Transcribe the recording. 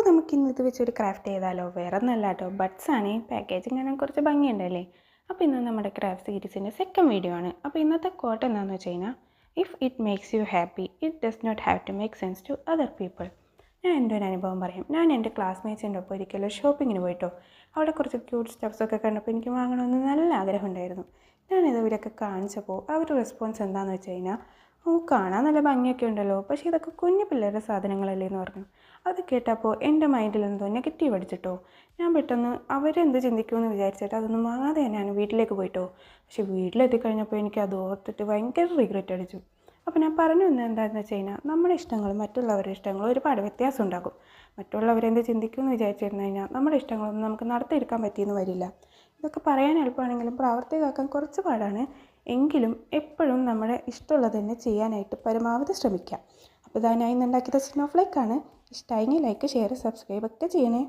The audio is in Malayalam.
അപ്പോൾ നമുക്കിന്ന് ഇത് വെച്ചൊരു ക്രാഫ്റ്റ് ചെയ്താലോ? വേറെ ഒന്നല്ല കേട്ടോ, ബഡ്സ് ആണ്. പാക്കേജിങ് കാണാൻ കുറച്ച് ഭംഗിയുണ്ടല്ലേ? അപ്പോൾ ഇന്ന് നമ്മുടെ ക്രാഫ്റ്റ് സീരീസിൻ്റെ സെക്കൻഡ് വീഡിയോ ആണ്. അപ്പോൾ ഇന്നത്തെ കോട്ട് എന്താണെന്ന് വെച്ച് കഴിഞ്ഞാൽ, if it makes you happy it does not have to make sense to other people. ഞാൻ എൻ്റെ ഒരു അനുഭവം പറയാം. ഞാൻ എൻ്റെ ക്ലാസ്മേറ്റ്സിൻ്റെ ഒപ്പം ഒരിക്കലും ഷോപ്പിങ്ങിന് പോയിട്ടോ. അവിടെ കുറച്ച് ക്യൂട്ട് സ്റ്റഫ്സൊക്കെ കണ്ടപ്പോൾ എനിക്ക് വാങ്ങണമെന്ന് നല്ല ആഗ്രഹം ഉണ്ടായിരുന്നു. ഞാനിത് ഇവരൊക്കെ കാണിച്ചപ്പോൾ അവരുടെ റെസ്പോൺസ് എന്താണെന്ന് വെച്ച് കഴിഞ്ഞാൽ, കാണാൻ നല്ല ഭംഗിയൊക്കെ ഉണ്ടല്ലോ, പക്ഷേ ഇതൊക്കെ കുഞ്ഞു പിള്ളേരുടെ സാധനങ്ങളല്ലേ എന്ന് പറഞ്ഞു. അത് കേട്ടപ്പോൾ എൻ്റെ മൈൻഡിൽ എന്തോ നെഗറ്റീവ് അടിച്ചിട്ടോ. ഞാൻ പെട്ടെന്ന് അവരെന്ത് ചിന്തിക്കുമെന്ന് വിചാരിച്ചിട്ട് അതൊന്നും വാങ്ങാതെ ഞാൻ വീട്ടിലേക്ക് പോയിട്ടോ. പക്ഷേ വീട്ടിലെത്തിക്കഴിഞ്ഞപ്പോൾ എനിക്ക് അത് ഓർത്തിട്ട് ഭയങ്കര റിഗ്രറ്റ് അടിച്ചു. അപ്പോൾ ഞാൻ പറഞ്ഞു വന്നത് എന്താണെന്ന് വെച്ച് കഴിഞ്ഞാൽ, നമ്മുടെ ഇഷ്ടങ്ങളും മറ്റുള്ളവരുടെ ഇഷ്ടങ്ങളും ഒരുപാട് വ്യത്യാസം ഉണ്ടാകും. മറ്റുള്ളവരെന്ത് ചിന്തിക്കുമെന്ന് വിചാരിച്ചിരുന്നു കഴിഞ്ഞാൽ നമ്മുടെ ഇഷ്ടങ്ങളൊന്നും നമുക്ക് നടത്തിയെടുക്കാൻ പറ്റിയെന്ന് വരില്ല. ഇതൊക്കെ പറയാൻ എളുപ്പമാണെങ്കിലും പ്രാവർത്തികമാക്കാൻ കുറച്ച് പാടാണ്. എങ്കിലും എപ്പോഴും നമ്മുടെ ഇഷ്ടമുള്ളത് തന്നെ ചെയ്യാനായിട്ട് പരമാവധി ശ്രമിക്കാം. അപ്പോൾ ഞാൻ ഇന്ന് ഉണ്ടാക്കിയത് സ്നോഫ്ലേക്കാണ്. ഇഷ്ടമായെങ്കിൽ ലൈക്ക്, ഷെയർ, സബ്സ്ക്രൈബ് ഒക്കെ ചെയ്യണേ.